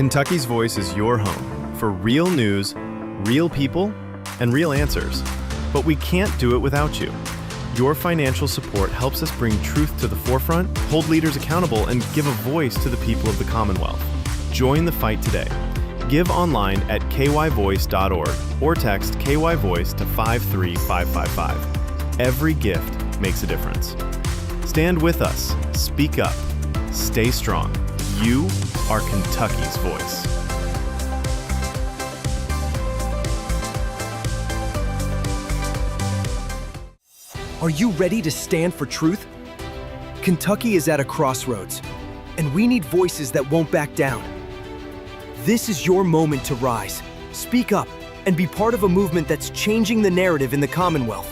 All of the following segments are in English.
Kentucky's Voice is your home for real news, real people, and real answers. But we can't do it without you. Your financial support helps us bring truth to the forefront, hold leaders accountable, and give a voice to the people of the Commonwealth. Join the fight today. Give online at kyvoice.org or text KYVoice to 53555. Every gift makes a difference. Stand with us. Speak up. Stay strong. You are Kentucky's voice. Are you ready to stand for truth? Kentucky is at a crossroads, and we need voices that won't back down. This is your moment to rise, speak up, and be part of a movement that's changing the narrative in the Commonwealth.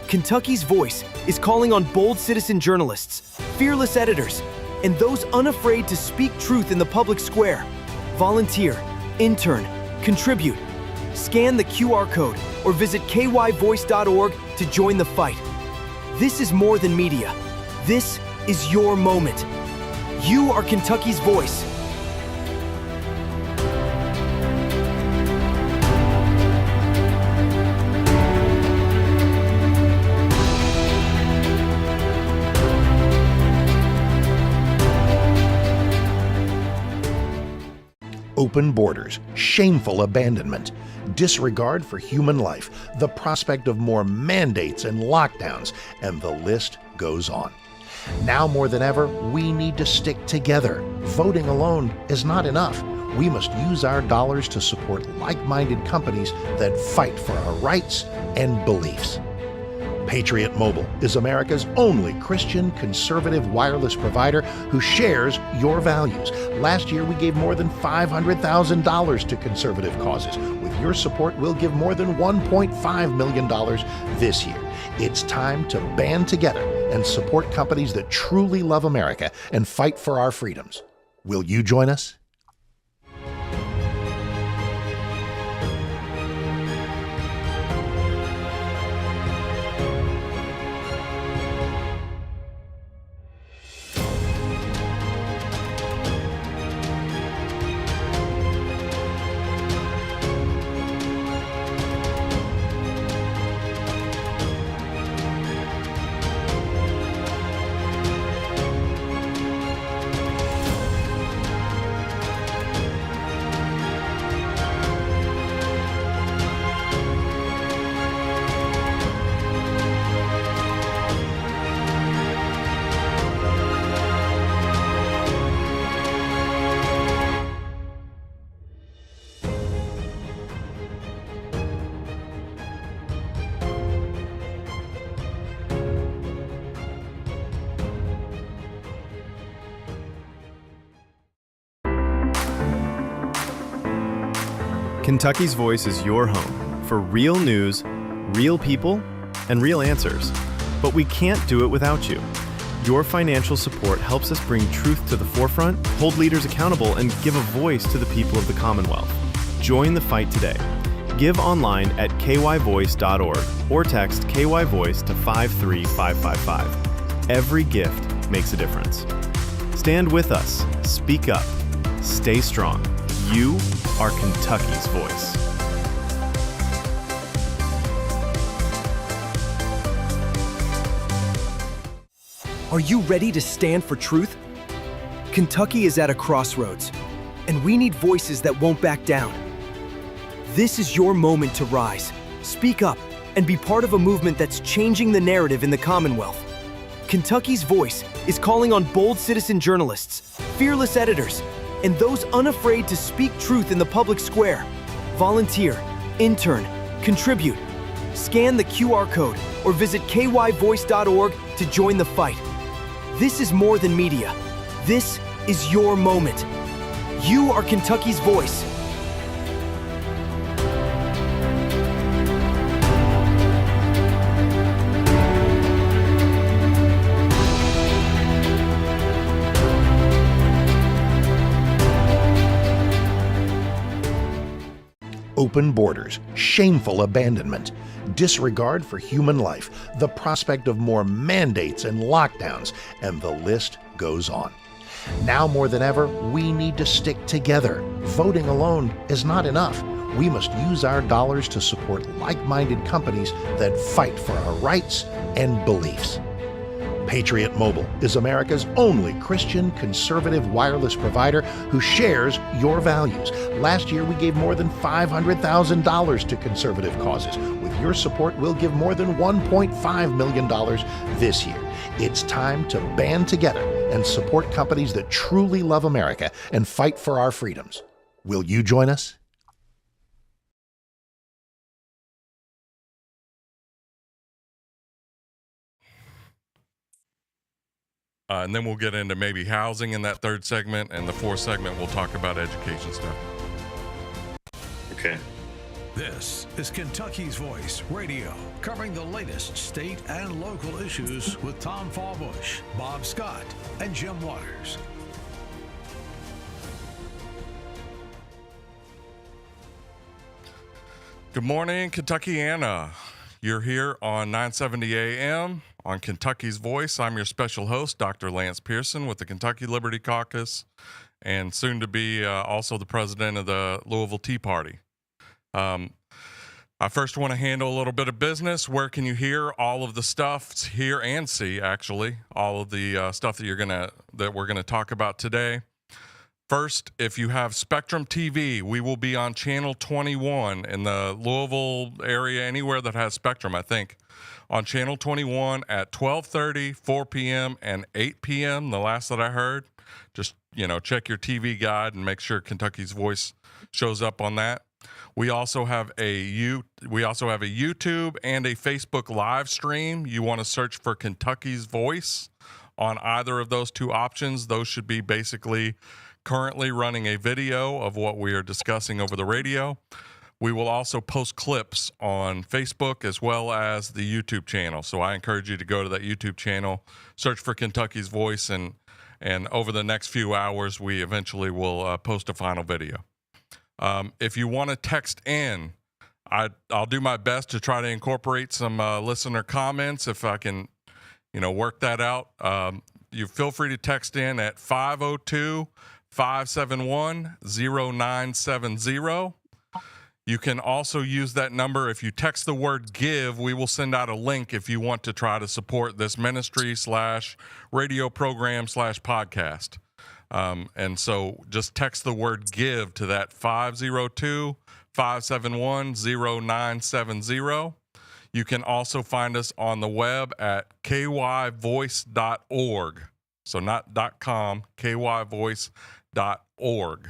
Kentucky's Voice is calling on bold citizen journalists, fearless editors, and those unafraid to speak truth in the public square. Volunteer, intern, contribute. Scan the QR code or visit kyvoice.org to join the fight. This is more than media. This is your moment. You are Kentucky's voice. Open borders, shameful abandonment, disregard for human life, the prospect of more mandates and lockdowns, and the list goes on. Now more than ever, we need to stick together. Voting alone is not enough. We must use our dollars to support like-minded companies that fight for our rights and beliefs. Patriot Mobile is America's only Christian conservative wireless provider who shares your values. Last year, we gave more than $500,000 to conservative causes. With your support, we'll give more than $1.5 million this year. It's time to band together and support companies that truly love America and fight for our freedoms. Will you join us? Kentucky's Voice is your home for real news, real people, and real answers. But we can't do it without you. Your financial support helps us bring truth to the forefront, hold leaders accountable, and give a voice to the people of the Commonwealth. Join the fight today. Give online at kyvoice.org or text KYVoice to 53555. Every gift makes a difference. Stand with us. Speak up. Stay strong. You are Kentucky's voice. Are you ready to stand for truth? Kentucky is at a crossroads, and we need voices that won't back down. This is your moment to rise, speak up, and be part of a movement that's changing the narrative in the Commonwealth. Kentucky's Voice is calling on bold citizen journalists, fearless editors, and those unafraid to speak truth in the public square. Volunteer, intern, contribute. Scan the QR code or visit kyvoice.org to join the fight. This is more than media. This is your moment. You are Kentucky's voice. Open borders, shameful abandonment, disregard for human life, the prospect of more mandates and lockdowns, and the list goes on. Now more than ever, we need to stick together. Voting alone is not enough. We must use our dollars to support like-minded companies that fight for our rights and beliefs. Patriot Mobile is America's only Christian conservative wireless provider who shares your values. Last year, we gave more than $500,000 to conservative causes. With your support, we'll give more than $1.5 million this year. It's time to band together and support companies that truly love America and fight for our freedoms. Will you join us? And then we'll get into maybe housing in that third segment, and the fourth segment we'll talk about education stuff. Okay. This is Kentucky's Voice Radio, covering the latest state and local issues with Tom Fallbush, Bob Scott, and Jim Waters. Good morning, Kentuckiana. You're here on 970 AM on Kentucky's Voice. I'm your special host, Dr. Lance Pearson with the Kentucky Liberty Caucus, and soon to be also the president of the Louisville Tea Party. I first want to handle a little bit of business. Where can you hear all of the stuff, hear and see, actually, all of the stuff that we're gonna talk about today? First, if you have Spectrum TV, we will be on Channel 21 in the Louisville area, anywhere that has Spectrum, I think, on Channel 21 at 12:30, 4 p.m., and 8 p.m., the last that I heard. Just, check your TV guide and make sure Kentucky's Voice shows up on that. We also have a YouTube and a Facebook live stream. You want to search for Kentucky's Voice on either of those two options. Those should be basically currently running a video of what we are discussing over the radio. We will also post clips on Facebook as well as the YouTube channel. So I encourage you to go to that YouTube channel, search for Kentucky's Voice, and over the next few hours, we eventually will post a final video. If you want to text in, I'll do my best to try to incorporate some listener comments if I can, work that out. You feel free to text in at 502-571-0970. You can also use that number. If you text the word give, we will send out a link if you want to try to support this ministry / radio program / podcast. And so just text the word give to that 502-571-0970. You can also find us on the web at kyvoice.org. So not .com, kyvoice.org.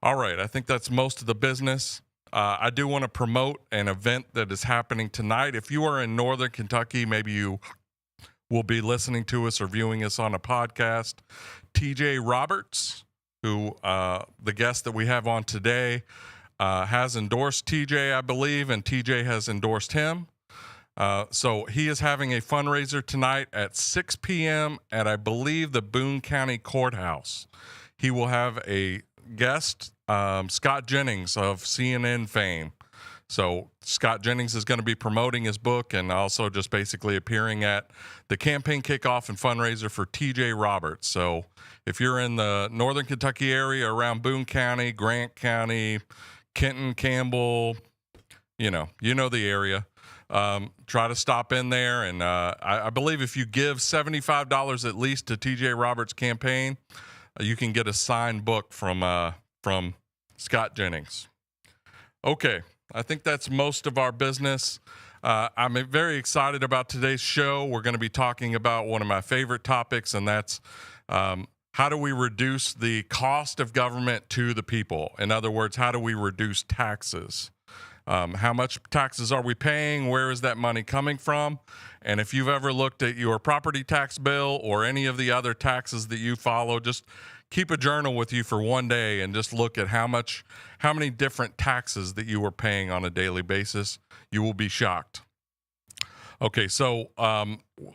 All right, I think that's most of the business. I do want to promote an event that is happening tonight. If you are in Northern Kentucky, maybe you will be listening to us or viewing us on a podcast. TJ Roberts, who the guest that we have on today, has endorsed TJ, I believe, and TJ has endorsed him. So he is having a fundraiser tonight at 6 p.m. at, I believe, the Boone County Courthouse. He will have a guest, Scott Jennings of CNN fame. So Scott Jennings is going to be promoting his book and also just basically appearing at the campaign kickoff and fundraiser for TJ Roberts. So if you're in the Northern Kentucky area around Boone County, Grant County, Kenton, Campbell, you know the area, try to stop in there. And I believe if you give $75 at least to TJ Roberts' campaign, you can get a signed book from Scott Jennings. Okay. I think that's most of our business. I'm very excited about today's show. We're going to be talking about one of my favorite topics, and that's how do we reduce the cost of government to the people? In other words, how do we reduce taxes? How much taxes are we paying? Where is that money coming from? And if you've ever looked at your property tax bill or any of the other taxes that you follow, just keep a journal with you for one day and just look at how many different taxes that you are paying on a daily basis. You will be shocked. Okay, so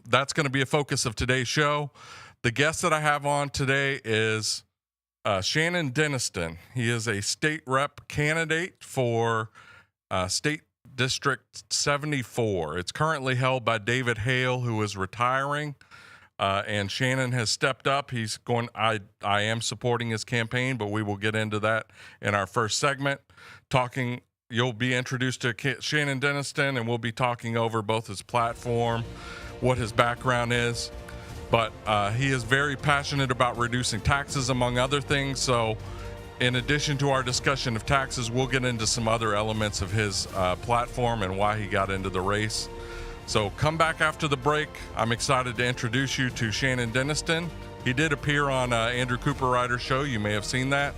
that's going to be a focus of today's show. The guest that I have on today is Shannon Denniston. He is a state rep candidate for State District 74. It's currently held by David Hale, who is retiring. And Shannon has stepped up. He's going. I am supporting his campaign, but we will get into that in our first segment. You'll be introduced to Shannon Denniston, and we'll be talking over both his platform, what his background is. But he is very passionate about reducing taxes, among other things. So, in addition to our discussion of taxes, we'll get into some other elements of his platform and why he got into the race. So come back after the break. I'm excited to introduce you to Shannon Denniston. He did appear on Andrew Cooper Ryder's show. You may have seen that.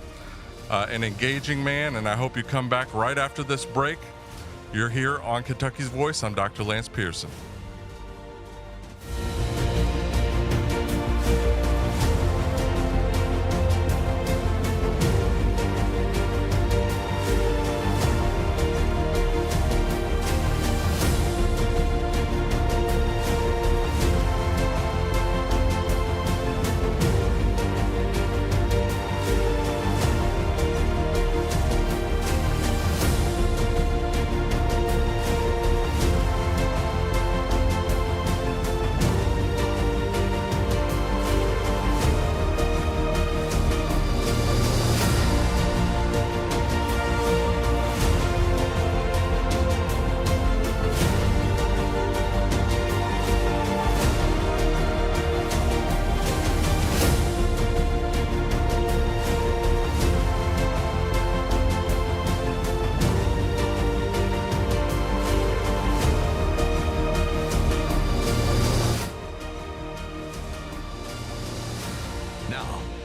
An engaging man, and I hope you come back right after this break. You're here on Kentucky's Voice. I'm Dr. Lance Pearson.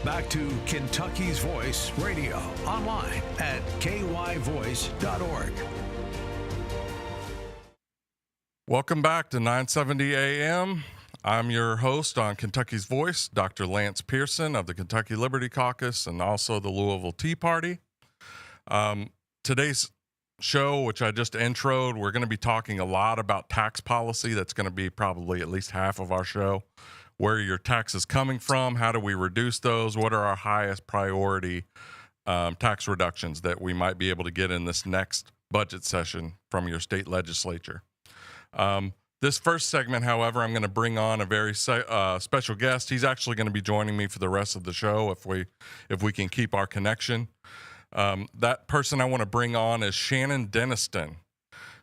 Back to Kentucky's Voice Radio, online at kyvoice.org. Welcome back to 970 AM. I'm your host on Kentucky's Voice, Dr. Lance Pearson of the Kentucky Liberty Caucus and also the Louisville Tea Party. Today's show, which I just introed, we're going to be talking a lot about tax policy. That's going to be probably at least half of our show. Where are your taxes coming from? How do we reduce those? What are our highest priority tax reductions that we might be able to get in this next budget session from your state legislature? This first segment, however, I'm going to bring on a very special guest. He's actually going to be joining me for the rest of the show if we can keep our connection. That person I want to bring on is Shannon Denniston.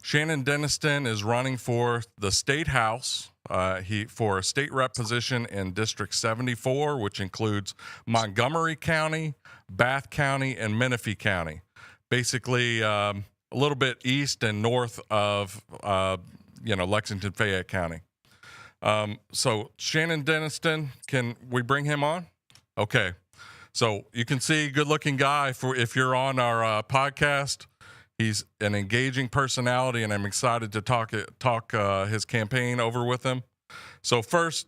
Shannon Denniston is running for the state house for a state rep position in District 74, which includes Montgomery County, Bath County, and Menifee County. Basically, a little bit east and north of Lexington, Fayette County. So Shannon Denniston, can we bring him on? Okay. So you can see, good-looking guy if you're on our podcast. He's an engaging personality, and I'm excited to talk his campaign over with him. So first,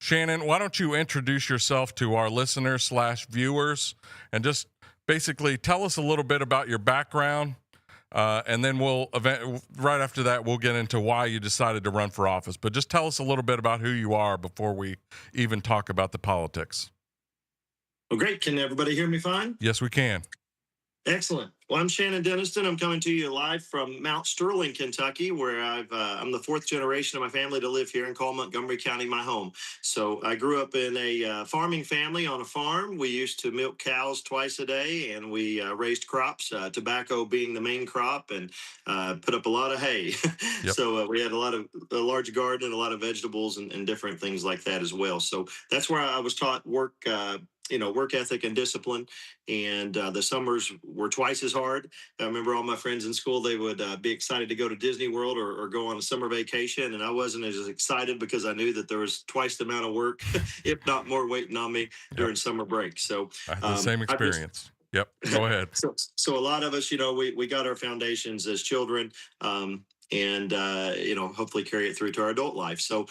Shannon, why don't you introduce yourself to our listeners/viewers and just basically tell us a little bit about your background, and then right after that, we'll get into why you decided to run for office. But just tell us a little bit about who you are before we even talk about the politics. Well, great. Can everybody hear me fine? Yes, we can. Excellent. Well, I'm Shannon Denniston. I'm coming to you live from Mount Sterling, Kentucky, where I'm the fourth generation of my family to live here and call Montgomery County my home. So I grew up in a farming family on a farm. We used to milk cows twice a day, and we raised crops, tobacco being the main crop, and put up a lot of hay. Yep. So we had a large garden and a lot of vegetables and different things like that as well. So that's where I was taught work ethic and discipline. And the summers were twice as hard. I remember all my friends in school, they would be excited to go to Disney World or go on a summer vacation. And I wasn't as excited because I knew that there was twice the amount of work, if not more, waiting on me during summer break. So I had the same experience. Yep. Go ahead. So a lot of us, we got our foundations as children. And hopefully carry it through to our adult life. So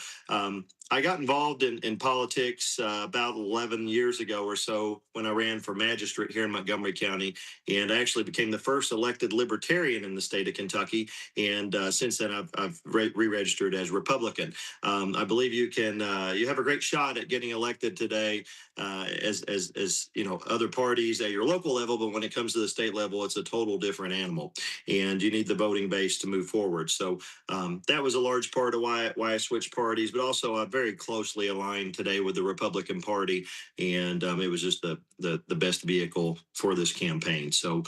I got involved in politics about 11 years ago or so when I ran for magistrate here in Montgomery County, and I actually became the first elected libertarian in the state of Kentucky. And since then, I've re-registered as Republican. I believe you have a great shot at getting elected today as other parties at your local level, but when it comes to the state level, it's a total different animal, and you need the voting base to move forward. So that was a large part of why I switched parties, but also I'm very closely aligned today with the Republican Party, and it was just the best vehicle for this campaign. So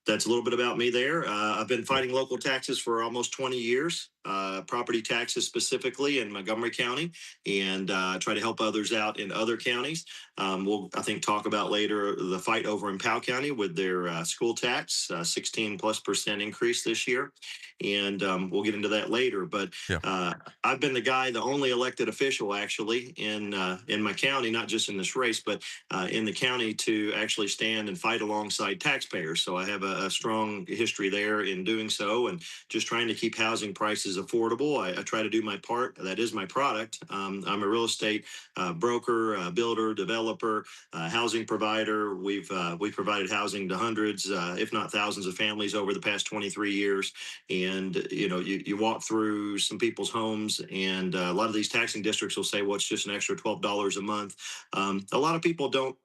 that's a little bit about me there. I've been fighting local taxes for almost 20 years, property taxes specifically in Montgomery County, and try to help others out in other counties. We'll, I think, talk about later the fight over in Powell County with their school tax, 16+% increase this year. And we'll get into that later. But I've been the only elected official actually in my county, not just in this race, but in the county to actually stand and fight alongside taxpayers. So I have a strong history there in doing so, and just trying to keep housing prices affordable. I try to do my part. That is my product. I'm a real estate broker, builder, developer, housing provider. We've provided housing to hundreds, if not thousands of families over the past 23 years. And, you walk through some people's homes, and a lot of these taxing districts will say, well, it's just an extra $12 a month. A lot of people don't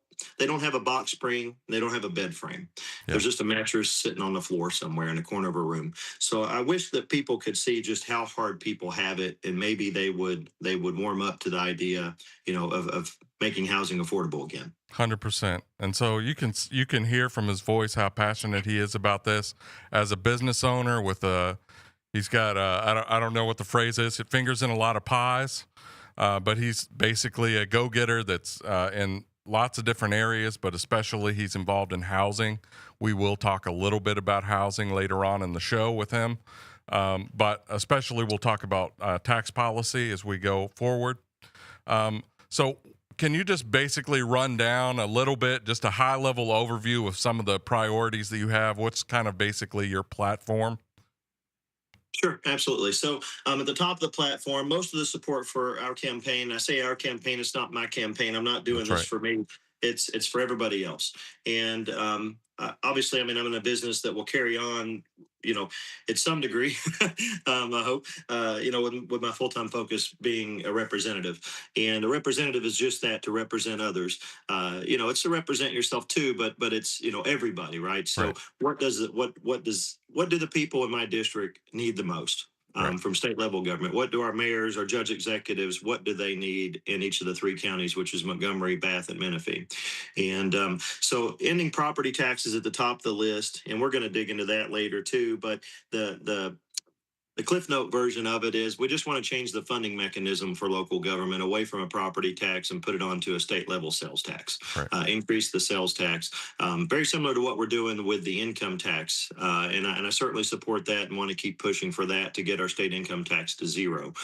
have a box spring. They don't have a bed frame. There's just a mattress sitting on the floor somewhere in a corner of a room. So I wish that people could see just how hard people have it, and maybe they would warm up to the idea, of making housing affordable again. 100%. And so you can hear from his voice how passionate he is about this. As a business owner he's got I don't know what the phrase is. It fingers in a lot of pies, but he's basically a go-getter that's in lots of different areas, but especially he's involved in housing. We will talk a little bit about housing later on in the show with him, but especially we'll talk about tax policy as we go forward. So can you just basically run down a little bit, just a high-level overview of some of the priorities that you have? What's kind of basically your platform? Sure, absolutely. So at the top of the platform, most of the support for our campaign, I say our campaign, it's not my campaign. I'm not doing this for me. It's for everybody else. And obviously, I'm in a business that will carry on, at some degree, I hope, with my full-time focus being a representative. And a representative is just that, to represent others. It's to represent yourself too, but it's, everybody, right? So what do the people in my district need the most? From state level government? What do our mayors, our judge executives, what do they need in each of the three counties, which is Montgomery, Bath, and Menifee? And so ending property taxes at the top of the list, and we're going to dig into that later too, but the Cliff Note version of it is we just want to change the funding mechanism for local government away from a property tax and put it onto a state level sales tax, increase the sales tax. Very similar to what we're doing with the income tax. And I certainly support that and want to keep pushing for that to get our state income tax to zero.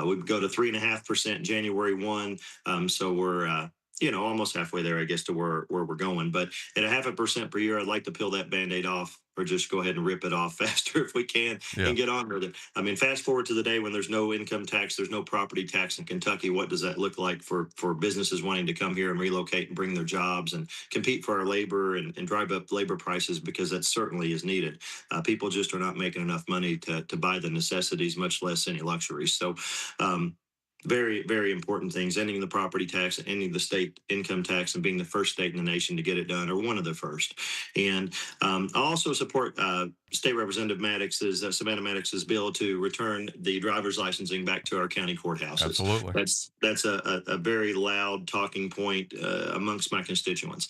We go to 3.5% January 1. So we're, almost halfway there, I guess, to where we're going. But at 0.5% per year, I'd like to peel that Band-Aid off, or just go ahead and rip it off faster if we can and get on with it. Fast forward to the day when there's no income tax, there's no property tax in Kentucky. What does that look like for businesses wanting to come here and relocate and bring their jobs and compete for our labor and drive up labor prices, because that certainly is needed. People just are not making enough money to buy the necessities, much less any luxuries. So very, very important things: ending the property tax, ending the state income tax, and being the first state in the nation to get it done, or one of the first. And I also support State Representative Savannah Maddox's bill to return the driver's licensing back to our county courthouses. Absolutely. That's a very loud talking point amongst my constituents.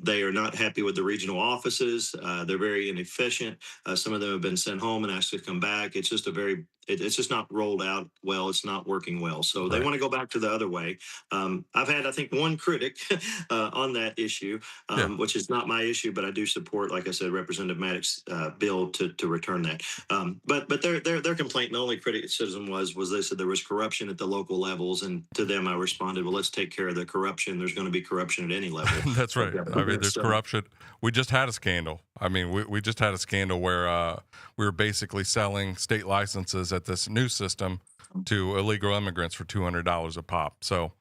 They are not happy with the regional offices. They're very inefficient. Some of them have been sent home and asked to come back. It's just it's just not rolled out well. It's not working well. So they want to go back to the other way. I've had, I think, one critic on that issue, which is not my issue, but I do support, like I said, Representative Maddox's bill to return that. But their complaint, the only criticism was they said there was corruption at the local levels, and to them I responded, well, let's take care of the corruption. There's going to be corruption at any level. That's right. There's corruption. We just had a scandal. We just had a scandal where we were basically selling state licenses at this new system to illegal immigrants for $200 a pop. So,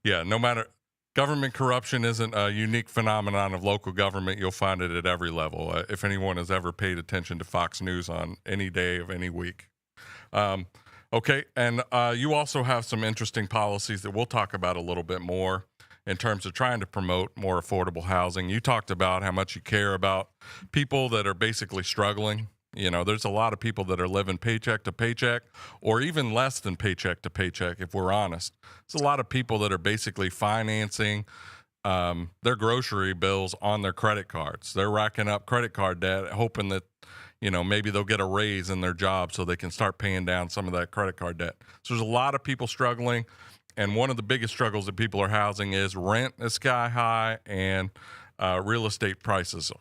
no matter, government corruption isn't a unique phenomenon of local government. You'll find it at every level. If anyone has ever paid attention to Fox News on any day of any week. Okay, and you also have some interesting policies that we'll talk about a little bit more in terms of trying to promote more affordable housing. You talked about how much you care about people that are basically struggling You know, there's a lot of people that are living paycheck to paycheck, or even less than paycheck to paycheck, if we're honest. There's a lot of people that are basically financing their grocery bills on their credit cards. They're racking up credit card debt, hoping that, you know, maybe they'll get a raise in their job so they can start paying down some of that credit card debt. So there's a lot of people struggling. And one of the biggest struggles that people are housing is rent is sky high, and real estate prices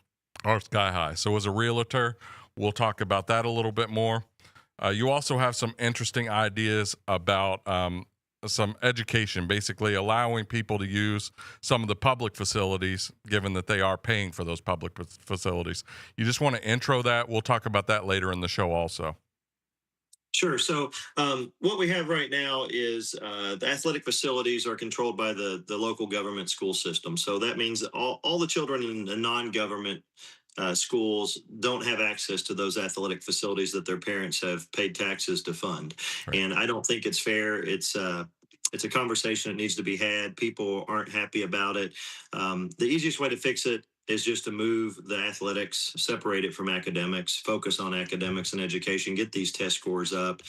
are sky high. So as a realtor, we'll talk about that a little bit more. You also have some interesting ideas about some education, basically allowing people to use some of the public facilities, given that they are paying for those public facilities. You just want to intro that. We'll talk about that later in the show also. Sure. So what we have right now is the athletic facilities are controlled by the local government school system. So that means that all the children in the non-government schools don't have access to those athletic facilities that their parents have paid taxes to fund. Right. And I don't think it's fair. It's a conversation that needs to be had. People aren't happy about it. The easiest way to fix it is just to move the athletics, separate it from academics, focus on academics and education, get these test scores up,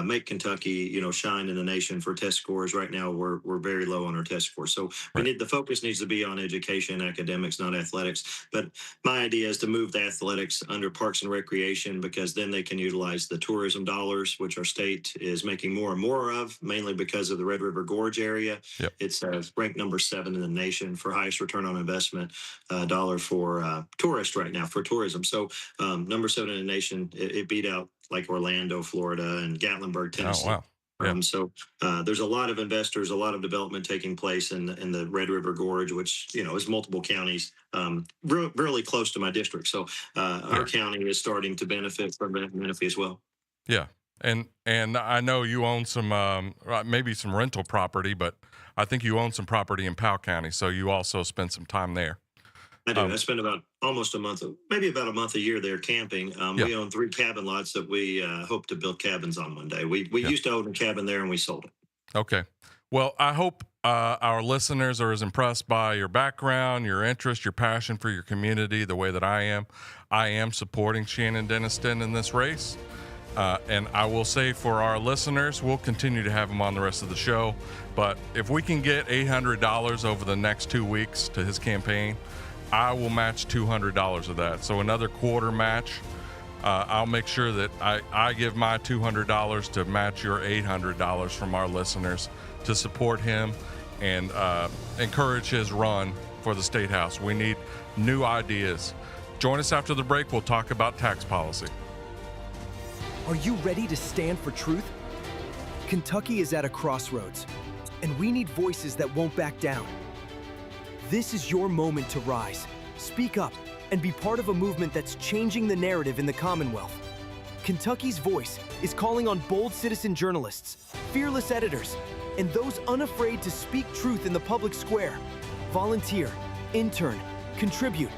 make Kentucky, shine in the nation for test scores. Right now, we're very low on our test scores. So the focus needs to be on education, academics, not athletics. But my idea is to move the athletics under Parks and Recreation, because then they can utilize the tourism dollars, which our state is making more and more of, mainly because of the Red River Gorge area. Yep. It's ranked number 7 in the nation for highest return on investment dollar for tourists right now, for tourism. So number 7 in the nation, it beat out like Orlando, Florida, and Gatlinburg, Tennessee. Oh, wow. Yeah. So there's a lot of investors, a lot of development taking place in the Red River Gorge, which, is multiple counties, really close to my district. So our county is starting to benefit from that benefit as well. Yeah. And I know you own some, maybe some rental property, but I think you own some property in Powell County. So you also spend some time there. I do. I spend about almost a month, maybe about a month a year there camping. We own 3 cabin lots that we hope to build cabins on one day. We used to own a cabin there and we sold it. Okay. Well, I hope our listeners are as impressed by your background, your interest, your passion for your community the way that I am. I am supporting Shannon Denniston in this race. And I will say for our listeners, we'll continue to have them on the rest of the show. But if we can get $800 over the next 2 weeks to his campaign, I will match $200 of that. So another quarter match. I'll make sure that I give my $200 to match your $800 from our listeners to support him and encourage his run for the State House. We need new ideas. Join us after the break. We'll talk about tax policy. Are you ready to stand for truth? Kentucky is at a crossroads, and we need voices that won't back down. This is your moment to rise, speak up, and be part of a movement that's changing the narrative in the Commonwealth. Kentucky's Voice is calling on bold citizen journalists, fearless editors, and those unafraid to speak truth in the public square. Volunteer, intern, contribute.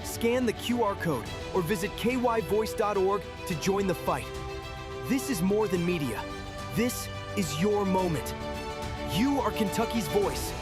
Scan the QR code or visit kyvoice.org to join the fight. This is more than media. This is your moment. You are Kentucky's voice.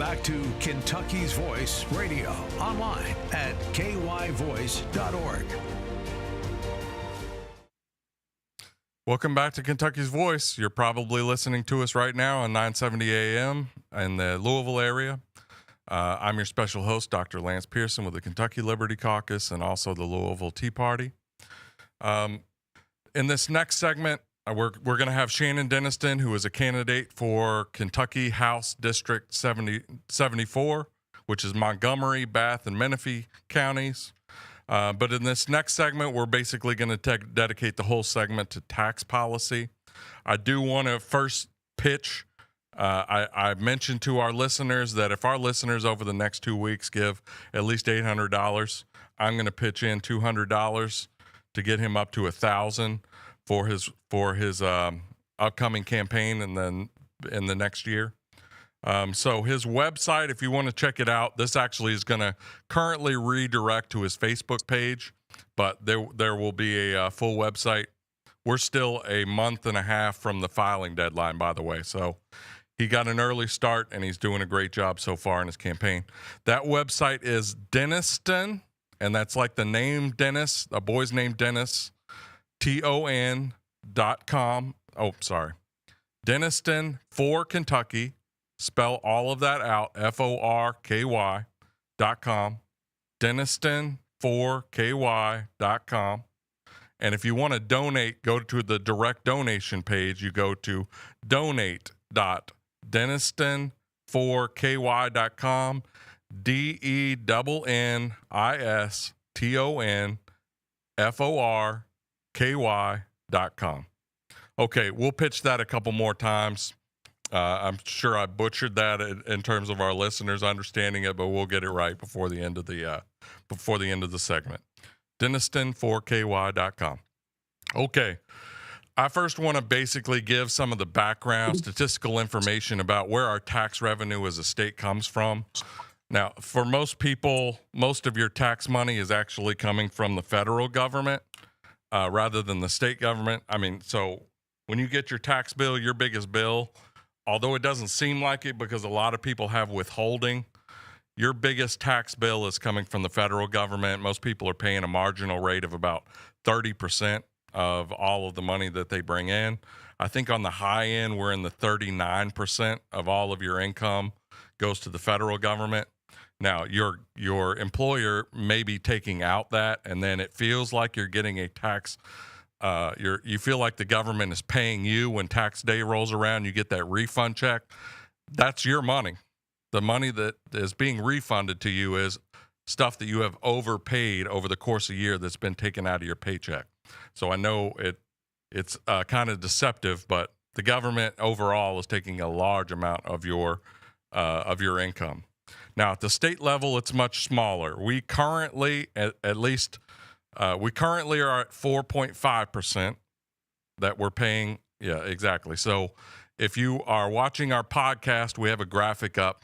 back to Kentucky's Voice Radio, online at kyvoice.org. Welcome back to Kentucky's Voice. You're probably listening to us right now on 970 AM in the Louisville area. I'm your special host, Dr. Lance Pearson with the Kentucky Liberty Caucus and also the Louisville Tea Party. In this next segment, we're going to have Shannon Denniston, who is a candidate for Kentucky House District 74, which is Montgomery, Bath, and Menifee counties. But in this next segment, we're basically going to dedicate the whole segment to tax policy. I do want to first pitch. I mentioned to our listeners that if our listeners over the next 2 weeks give at least $800, I'm going to pitch in $200 to get him up to $1,000 for his upcoming campaign and then in the next year. So his website, if you want to check it out, this actually is going to currently redirect to his Facebook page, but there will be a full website. We're still a month and a half from the filing deadline, by the way. So he got an early start, and he's doing a great job so far in his campaign. That website is Denniston, and that's like the name Dennis, a boy's name Dennis, TON.com. Oh, sorry. Denniston for Kentucky. Spell all of that out, FORKY.com, Denniston4KY.com. And if you want to donate, go to the direct donation page. You go to donate.denniston4KY.com, DENNISTONFORKY.com. Okay, we'll pitch that a couple more times. I'm sure I butchered that in terms of our listeners understanding it, but we'll get it right before the end of the segment. Denniston4KY.com. Okay. I first want to basically give some of the background statistical information about where our tax revenue as a state comes from. Now, for most people, most of your tax money is actually coming from the federal government rather than the state government. I mean, so when you get your tax bill, your biggest bill, although it doesn't seem like it because a lot of people have withholding, your biggest tax bill is coming from the federal government. Most people are paying a marginal rate of about 30% of all of the money that they bring in. I think on the high end, we're in the 39% of all of your income goes to the federal government. Now, your employer may be taking out that, and then it feels like you're getting a tax. You feel like the government is paying you when tax day rolls around. You get that refund check. That's your money. The money that is being refunded to you is stuff that you have overpaid over the course of a year that's been taken out of your paycheck. So I know it's kind of deceptive, but the government overall is taking a large amount of your income. Now, at the state level, it's much smaller. We currently, we currently are at 4.5% that we're paying. Yeah, exactly. So if you are watching our podcast, we have a graphic up.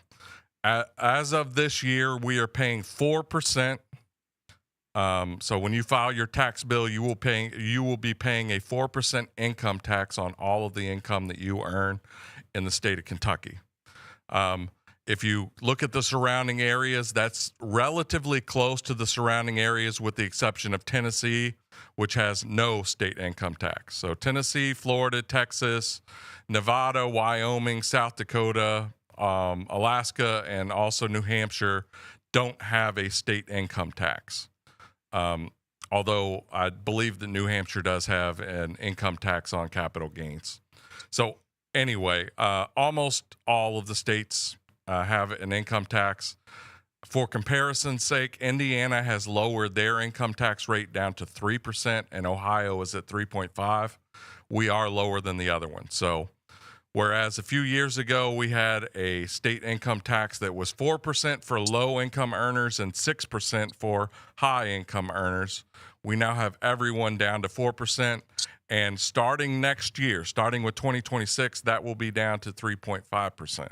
As of this year, we are paying 4%. So when you file your tax bill, you will be paying a 4% income tax on all of the income that you earn in the state of Kentucky. If you look at the surrounding areas, that's relatively close to the surrounding areas with the exception of Tennessee, which has no state income tax. So Tennessee, Florida, Texas, Nevada, Wyoming, South Dakota, Alaska, and also New Hampshire don't have a state income tax. Although I believe that New Hampshire does have an income tax on capital gains. So anyway, almost all of the states have an income tax. For comparison's sake, Indiana has lowered their income tax rate down to 3%, and Ohio is at 3.5%. We are lower than the other one. So whereas a few years ago we had a state income tax that was 4% for low-income earners and 6% for high-income earners, we now have everyone down to 4%. And starting next year, starting with 2026, that will be down to 3.5%.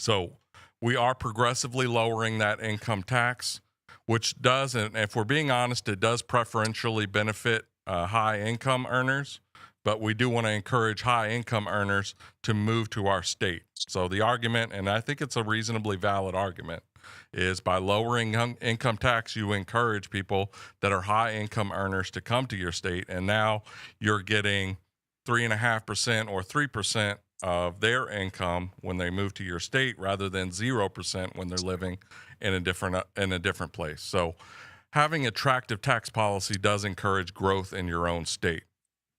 So we are progressively lowering that income tax, which does, and if we're being honest, it does preferentially benefit high income earners but we do want to encourage high income earners to move to our state. So the argument, and I think it's a reasonably valid argument, is by lowering income tax, you encourage people that are high income earners to come to your state, and now you're getting 3.5% or 3% of their income when they move to your state, rather than 0% when they're living in a different place. So having attractive tax policy does encourage growth in your own state,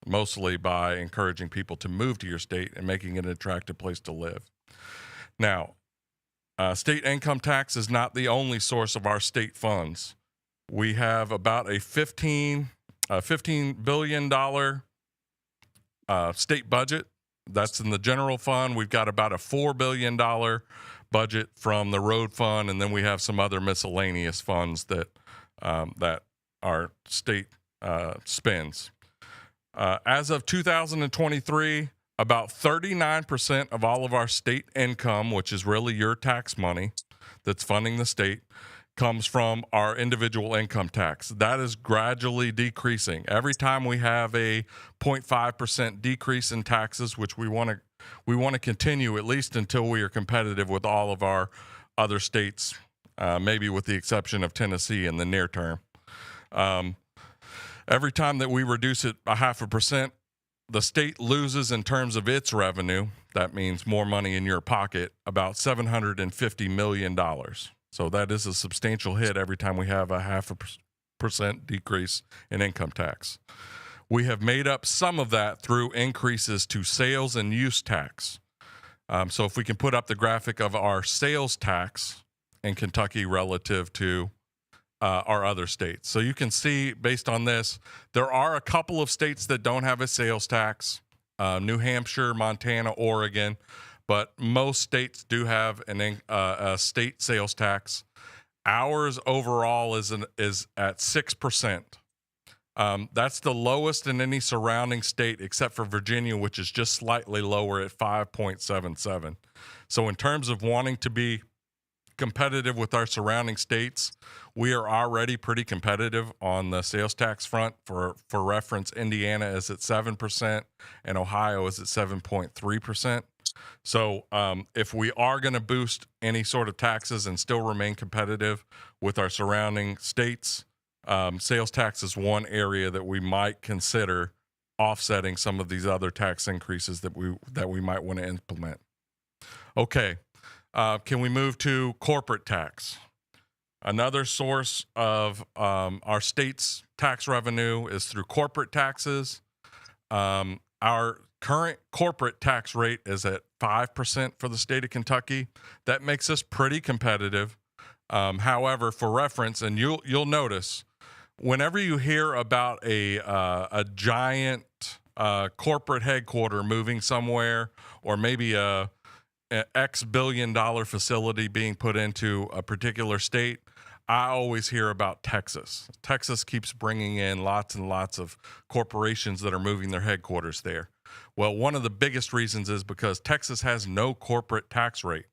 mostly by encouraging people to move to your state and making it an attractive place to live. Now, state income tax is not the only source of our state funds. We have about a $15 billion state budget. That's in the general fund. We've got about a $4 billion budget from the road fund, and then we have some other miscellaneous funds that our state spends. As of 2023, about 39% of all of our state income, which is really your tax money that's funding the state, comes from our individual income tax. That is gradually decreasing. Every time we have a 0.5% decrease in taxes, which we want to continue at least until we are competitive with all of our other states, maybe with the exception of Tennessee in the near term. Every time that we reduce it 0.5%, the state loses in terms of its revenue. That means more money in your pocket, about $750 million. So that is a substantial hit every time we have a 0.5% decrease in income tax. We have made up some of that through increases to sales and use tax. So if we can put up the graphic of our sales tax in Kentucky relative to our other states. So you can see, based on this, there are a couple of states that don't have a sales tax, New Hampshire, Montana, Oregon, but most states do have a state sales tax. Ours overall is at 6%. That's the lowest in any surrounding state except for Virginia, which is just slightly lower at 5.77. So in terms of wanting to be competitive with our surrounding states, we are already pretty competitive on the sales tax front. For reference, Indiana is at 7% and Ohio is at 7.3%. So if we are going to boost any sort of taxes and still remain competitive with our surrounding states, sales tax is one area that we might consider offsetting some of these other tax increases that we might want to implement. Okay. Can we move to corporate tax? Another source of our state's tax revenue is through corporate taxes. Our current corporate tax rate is at 5% for the state of Kentucky. That makes us pretty competitive. However, for reference, and you'll notice, whenever you hear about a giant corporate headquarter moving somewhere, or maybe an X billion-dollar facility being put into a particular state, I always hear about Texas. Texas keeps bringing in lots and lots of corporations that are moving their headquarters there. Well, one of the biggest reasons is because Texas has no corporate tax rate.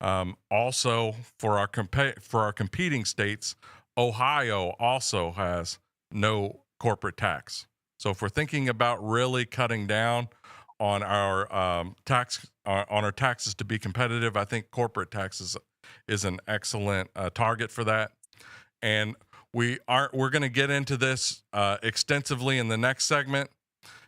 Also, for our competing states, Ohio also has no corporate tax. So if we're thinking about really cutting down on our taxes to be competitive, I think corporate taxes is an excellent target for that. And we're going to get into this extensively in the next segment.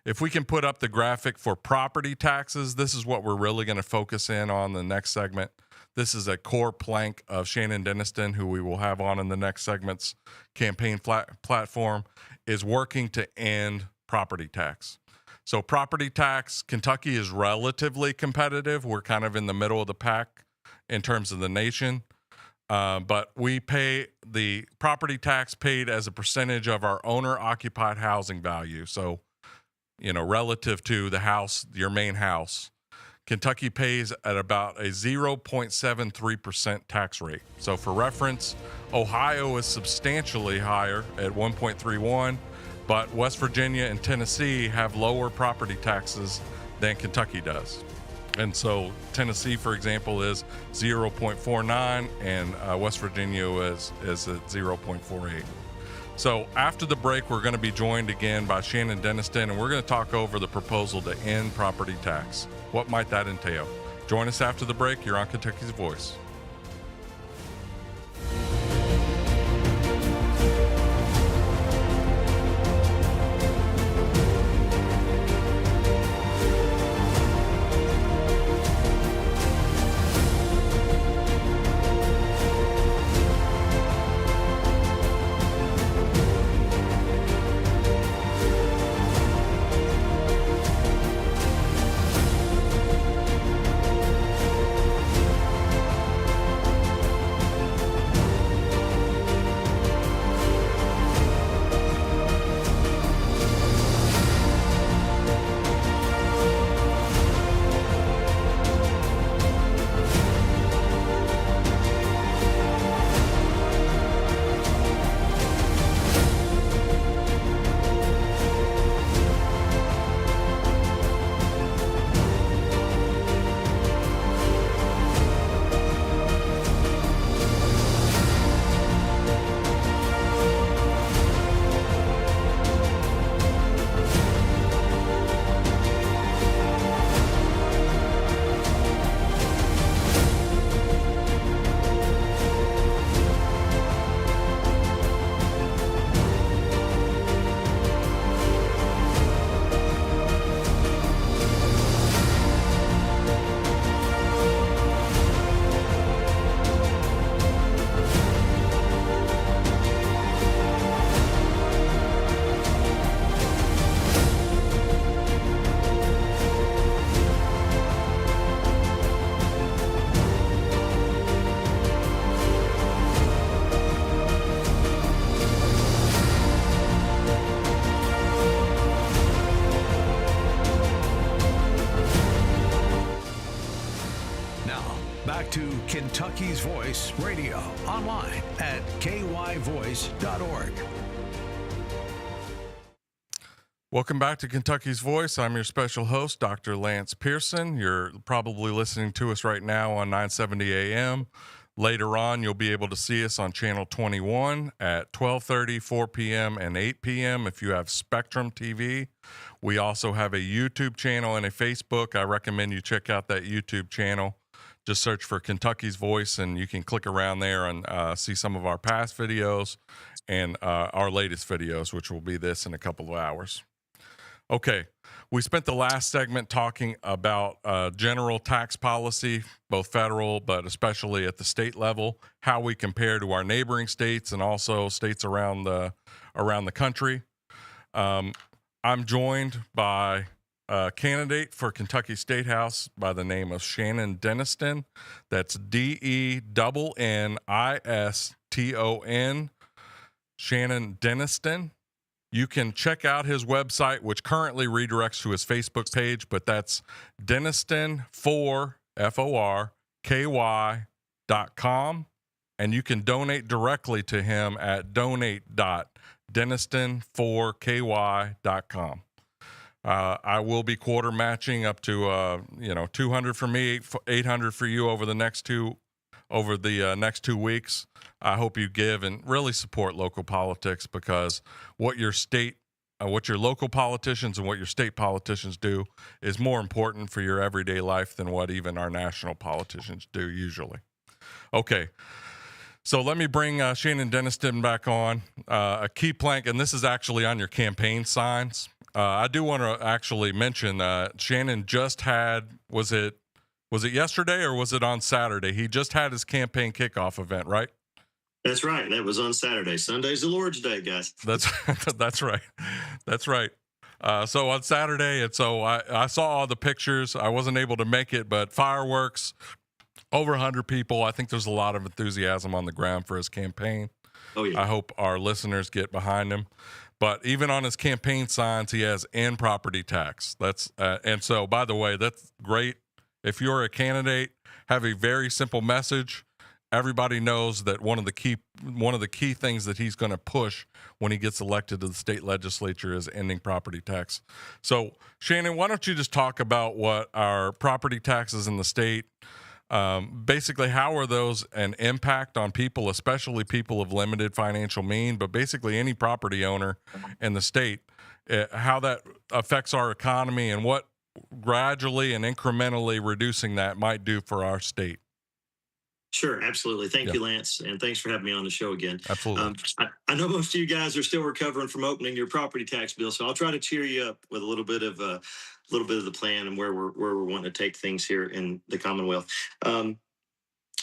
If we can put up the graphic for property taxes, this is what we're really going to focus in on the next segment. This is a core plank of Shannon Denniston, who we will have on in the next segment's campaign platform, is working to end property tax. So property tax, Kentucky is relatively competitive. We're kind of in the middle of the pack in terms of the nation. But we pay the property tax paid as a percentage of our owner-occupied housing value. So, relative to the house, your main house, Kentucky pays at about a 0.73% tax rate. So for reference, Ohio is substantially higher at 1.31%. But West Virginia and Tennessee have lower property taxes than Kentucky does. And so Tennessee, for example, is 0.49, and West Virginia is at 0.48. So after the break, we're going to be joined again by Shannon Deniston, and we're going to talk over the proposal to end property tax. What might that entail? Join us after the break. You're on Kentucky's Voice. Back to Kentucky's Voice Radio, online at kyvoice.org. Welcome back to Kentucky's Voice. I'm your special host, Dr. Lance Pearson. You're probably listening to us right now on 970 AM. Later on, you'll be able to see us on Channel 21 at 12:30, 4 p.m., and 8 p.m. if you have Spectrum TV. We also have a YouTube channel and a Facebook. I recommend you check out that YouTube channel. Just search for Kentucky's Voice, and you can click around there and see some of our past videos and our latest videos, which will be this in a couple of hours. Okay, we spent the last segment talking about general tax policy, both federal, but especially at the state level, how we compare to our neighboring states and also states around the country. I'm joined by a candidate for Kentucky State House by the name of Shannon Deniston. That's DENNISTON. Shannon Deniston. You can check out his website, which currently redirects to his Facebook page, but that's Deniston4FORKY.com. And you can donate directly to him at donate.deniston4ky.com. I will be quarter matching up to 200 for me, 800 for you over the next 2 weeks. I hope you give and really support local politics, because what your local politicians and what your state politicians do is more important for your everyday life than what even our national politicians do usually. Okay. So let me bring Shannon Deniston back on. A key plank, and this is actually on your campaign signs. I do want to actually mention Shannon just had, was it yesterday or was it on Saturday? He just had his campaign kickoff event, right? That's right. That was on Saturday. Sunday's the Lord's Day, guys. That's right. That's right. So on Saturday, and so I saw all the pictures. I wasn't able to make it, but fireworks, over 100 people. I think there's a lot of enthusiasm on the ground for his campaign. Oh, yeah. I hope our listeners get behind him. But even on his campaign signs, he has end property tax. That's and so, by the way, that's great. If you're a candidate, have a very simple message. Everybody knows that one of the key things that he's going to push when he gets elected to the state legislature is ending property tax. So, Shannon, why don't you just talk about what our property taxes in the state Basically, how are those an impact on people, especially people of limited financial means, but basically any property owner in the state, how that affects our economy and what gradually and incrementally reducing that might do for our state? Sure, absolutely. Thank Yeah, you, Lance, and thanks for having me on the show again. absolutely. I know most of you guys are still recovering from opening your property tax bill, so I'll try to cheer you up with a little bit of the plan and where we're wanting to take things here in the Commonwealth. Um,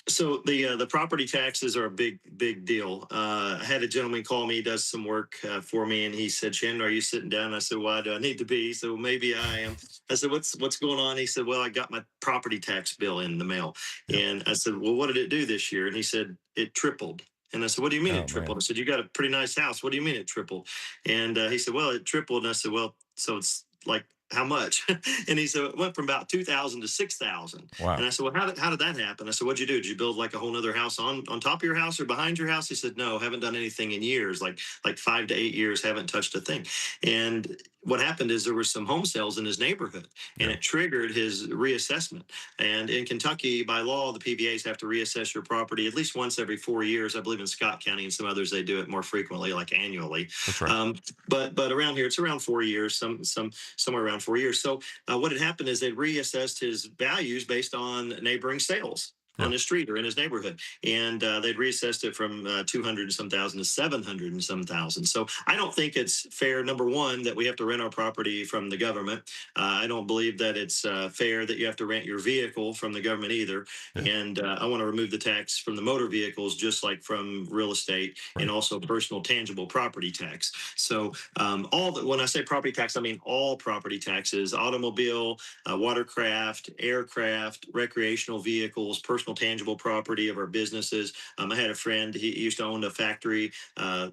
so the property taxes are a big deal. I had a gentleman call me, he does some work for me, and he said, "Shannon, are you sitting down?" I said, "Why do I need to be?" He said, "Well, maybe I am." I said, "What's going on?" He said, "Well, I got my property tax bill in the mail." Yep. And I said, "Well, what did it do this year?" And he said, "It tripled." And I said, "What do you mean Oh it tripled?" man. I said, "You got a pretty nice house. What do you mean it tripled?" And he said, "Well, it tripled." And I said, "Well, so it's like how much?" And he said, "It went from about 2,000 to 6,000." And Wow. I said, "Well, how did that happen?" I said, "What'd you do? Did you build like a whole nother house on top of your house or behind your house?" He said, "No, haven't done anything in years, like 5 to 8 years, haven't touched a thing." And what happened is there were some home sales in his neighborhood, and Yeah. it triggered his reassessment. And in Kentucky, by law, the PBAs have to reassess your property at least once every 4 years. I believe in Scott County and some others they do it more frequently, like annually. That's right. But around here, it's around 4 years, somewhere around 4 years. So what had happened is they reassessed his values based on neighboring sales Yeah. on his street or in his neighborhood, and they'd reassessed it from 200 and some thousand to 700 and some thousand. So I don't think it's fair, number one, that we have to rent our property from the government. I don't believe that it's fair that you have to rent your vehicle from the government either. Yeah. And I want to remove the tax from the motor vehicles, just like from real estate, Right. and also personal tangible property tax. So when I say property tax, I mean all property taxes: automobile, watercraft, aircraft, recreational vehicles, personal tangible property of our businesses. I had a friend; he used to own a factory.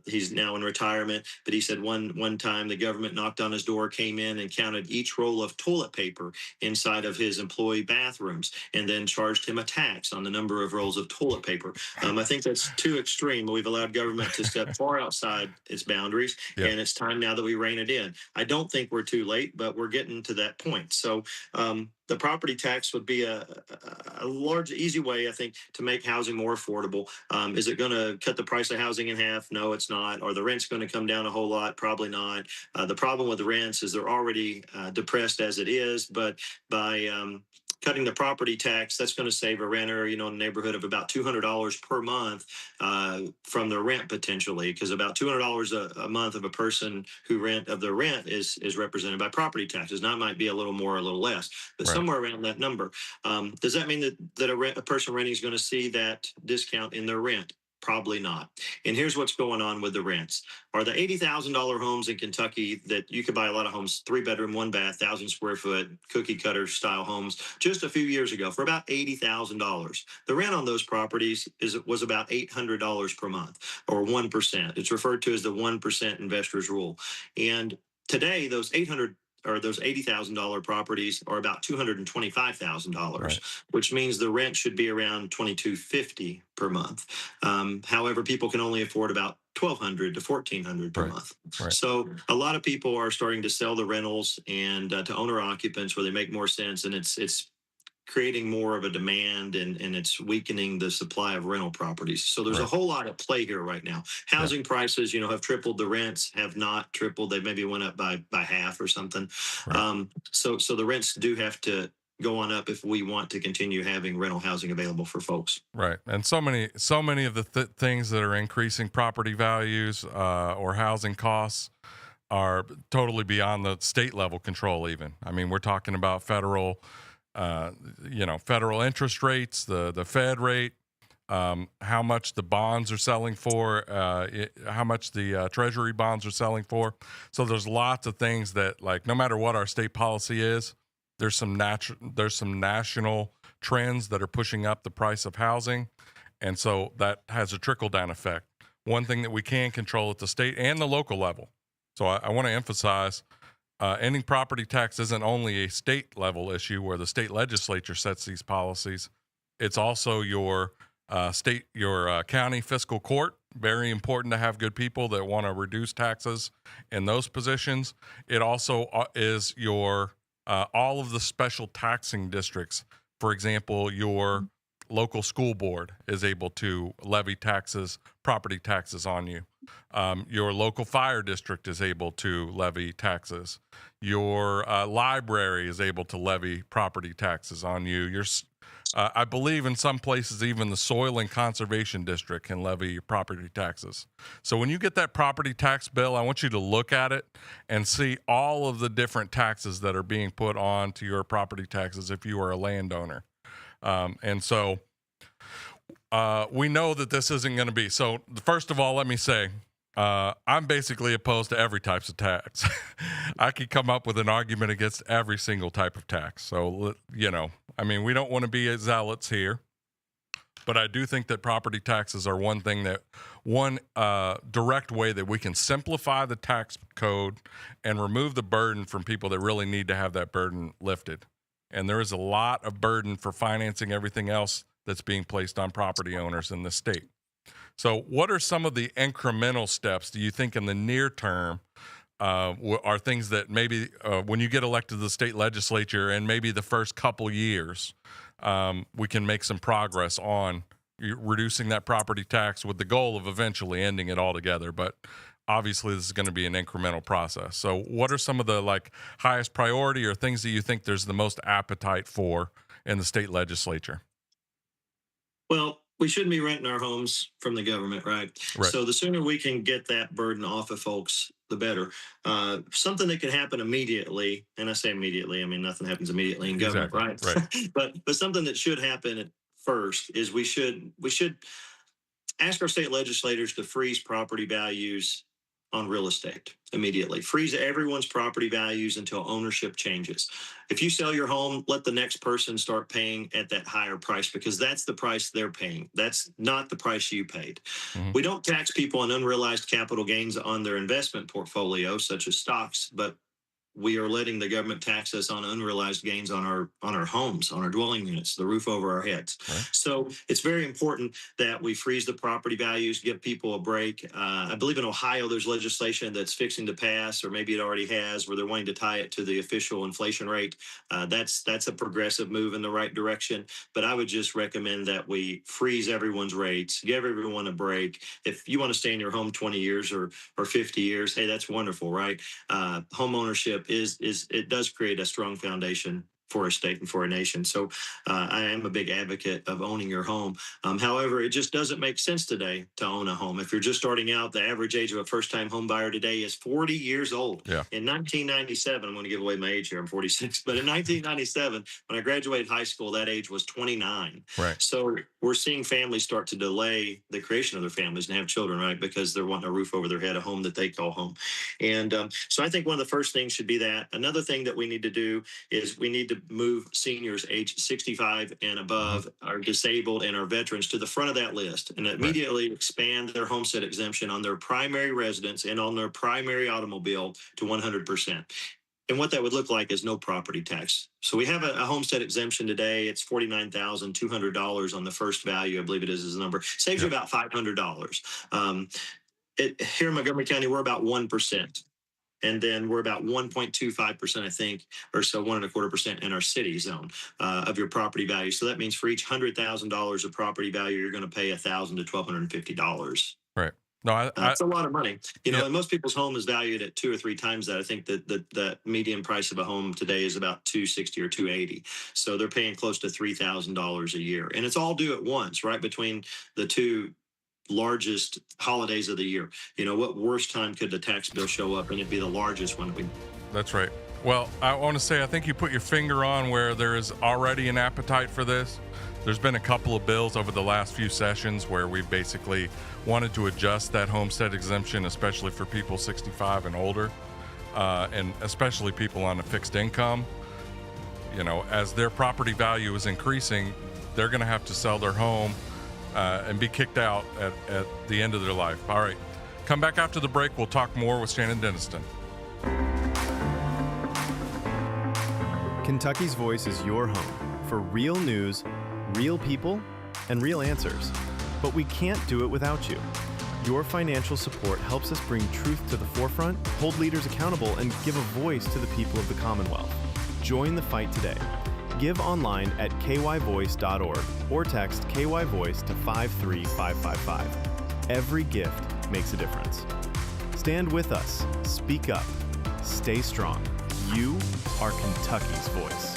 He's now in retirement, but he said one time the government knocked on his door, came in, and counted each roll of toilet paper inside of his employee bathrooms, and then charged him a tax on the number of rolls of toilet paper. I think that's too extreme. We've allowed government to step far outside its boundaries, Yeah. and it's time now that we rein it in. I don't think we're too late, but we're getting to that point. So the property tax would be a large, easy way, I think, to make housing more affordable. Is it going to cut the price of housing in half? No, it's not. Are the rents going to come down a whole lot? Probably not. The problem with the rents is they're already depressed as it is, but by cutting the property tax, that's going to save a renter, in the neighborhood of about $200 per month from the rent potentially, because about $200 a month of a person who of their rent is represented by property taxes. Now it might be a little more, or a little less, but Right. somewhere around that number. Does that mean that a person renting is going to see that discount in their rent? Probably not. And here's what's going on with the rents. Are the $80,000 homes in Kentucky that you could buy a lot of homes, 3 bedroom, 1 bath, 1,000 square foot, cookie cutter style homes just a few years ago for about $80,000. The rent on those properties was about $800 per month, or 1%. It's referred to as the 1% investors rule. And today, those $80,000 properties are about $225,000, Right. which means the rent should be around $2,250 per month. However, people can only afford about $1,200 to $1,400 per Right. month. Right. So a lot of people are starting to sell the rentals and to owner occupants where they make more sense, and it's creating more of a demand, and it's weakening the supply of rental properties. So there's a Right. whole lot at play here right now. Yeah. Housing prices, have tripled. The rents have not tripled. They maybe went up by half or something. Right. So the rents do have to go on up if we want to continue having rental housing available for folks. Right. And so many of the things that are increasing property values or housing costs are totally beyond the state level control even. I mean, we're talking about federal interest rates, the Fed rate, how much the bonds are selling for, how much the Treasury bonds are selling for. So there's lots of things that, like, no matter what our state policy is, there's some national trends that are pushing up the price of housing, and so that has a trickle down effect. One thing that we can control at the state and the local level. So I want to emphasize. Ending property tax isn't only a state level issue where the state legislature sets these policies. It's also your county fiscal court. Very important to have good people that want to reduce taxes in those positions. It also is your all of the special taxing districts. For example, your local school board is able to levy taxes, property taxes on you. Your local fire district is able to levy taxes. Your library is able to levy property taxes on you. I believe in some places even the soil and conservation district can levy your property taxes. So when you get that property tax bill, I want you to look at it and see all of the different taxes that are being put on to your property taxes if you are a landowner. And so we know that this isn't going to be. So first of all, let me say, I'm basically opposed to every type of tax. I could come up with an argument against every single type of tax. So, I mean, we don't want to be zealots here, but I do think that property taxes are one direct way that we can simplify the tax code and remove the burden from people that really need to have that burden lifted. And there is a lot of burden for financing everything else that's being placed on property owners in the state. So what are some of the incremental steps do you think in the near term are things that maybe when you get elected to the state legislature and maybe the first couple years, we can make some progress on reducing that property tax with the goal of eventually ending it altogether? But obviously this is going to be an incremental process. So what are some of the highest priority or things that you think there's the most appetite for in the state legislature? Well, we shouldn't be renting our homes from the government, right? So the sooner we can get that burden off of folks, the better. Something that can happen immediately, and I say immediately, I mean, nothing happens immediately in government, right? But something that should happen at first is we should ask our state legislators to freeze property values on real estate immediately. Freeze everyone's property values until ownership changes. If you sell your home, let the next person start paying at that higher price, because that's the price they're paying. That's not the price you paid. Mm-hmm. We don't tax people on unrealized capital gains on their investment portfolio, such as stocks, but we are letting the government tax us on unrealized gains on our homes, on our dwelling units, the roof over our heads. Right. So it's very important that we freeze the property values, give people a break. I believe in Ohio, there's legislation that's fixing to pass, or maybe it already has, where they're wanting to tie it to the official inflation rate. That's a progressive move in the right direction. But I would just recommend that we freeze everyone's rates, give everyone a break. If you want to stay in your home 20 years or 50 years, hey, that's wonderful, right? Home ownership is it does create a strong foundation for a state and for a nation. So I am a big advocate of owning your home. However, it just doesn't make sense today to own a home. If you're just starting out, the average age of a first-time home buyer today is 40 years old. Yeah. In 1997, I'm going to give away my age here, I'm 46, but in 1997, when I graduated high school, that age was 29. Right. So we're seeing families start to delay the creation of their families and have children, right? Because they're wanting a roof over their head, a home that they call home. And so I think one of the first things should be that. Another thing that we need to do is we need to move seniors age 65 and above, our disabled and our veterans, to the front of that list, and immediately expand their homestead exemption on their primary residence and on their primary automobile to 100%. And what that would look like is no property tax. So we have a homestead exemption today. It's $49,200 on the first value, I believe it is the number. Saves you about $500. Here in Montgomery County, we're about 1%. And then we're about 1.25%, I think, or so 1.25% in our city zone of your property value. So that means for each $100,000 of property value, you're going to pay $1,000 to $1,250. Right. No, that's a lot of money. And most people's home is valued at 2 or 3 times that. I think that the median price of a home today is about $260 or $280. So they're paying close to $3,000 a year, and it's all due at once, right between the two largest holidays of the year. What worse time could the tax bill show up and it'd be the largest one? That's right. Well, I want to say, I think you put your finger on where there is already an appetite for this. There's been a couple of bills over the last few sessions where we've basically wanted to adjust that homestead exemption, especially for people 65 and older, and especially people on a fixed income. As their property value is increasing, they're going to have to sell their home and be kicked out at the end of their life. All right. Come back after the break. We'll talk more with Shannon Denniston. Kentucky's Voice is your home for real news, real people, and real answers. But we can't do it without you. Your financial support helps us bring truth to the forefront, hold leaders accountable, and give a voice to the people of the Commonwealth. Join the fight today. Give online at kyvoice.org or text KYVoice to 53555. Every gift makes a difference. Stand with us, speak up, stay strong. You are Kentucky's voice.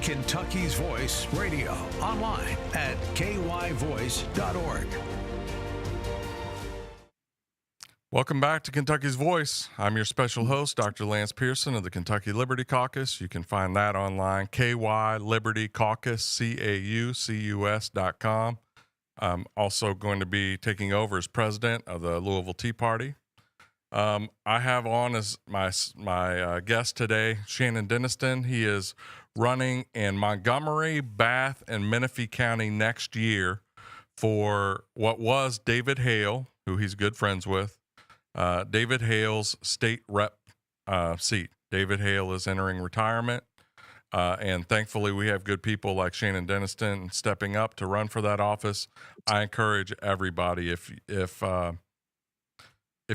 Kentucky's Voice Radio, online at kyvoice.org. Welcome back to Kentucky's Voice. I'm your special host, Dr. Lance Pearson of the Kentucky Liberty Caucus. You can find that online, KY Liberty Caucus, CAUCUS.com. I'm also going to be taking over as president of the Louisville Tea Party. I have on as my guest today, Shannon Denniston. He is running in Montgomery, Bath, and Menifee County next year for what was David Hale, who he's good friends with, David Hale's state rep seat. David Hale is entering retirement, and thankfully we have good people like Shannon Denniston stepping up to run for that office. I encourage everybody, if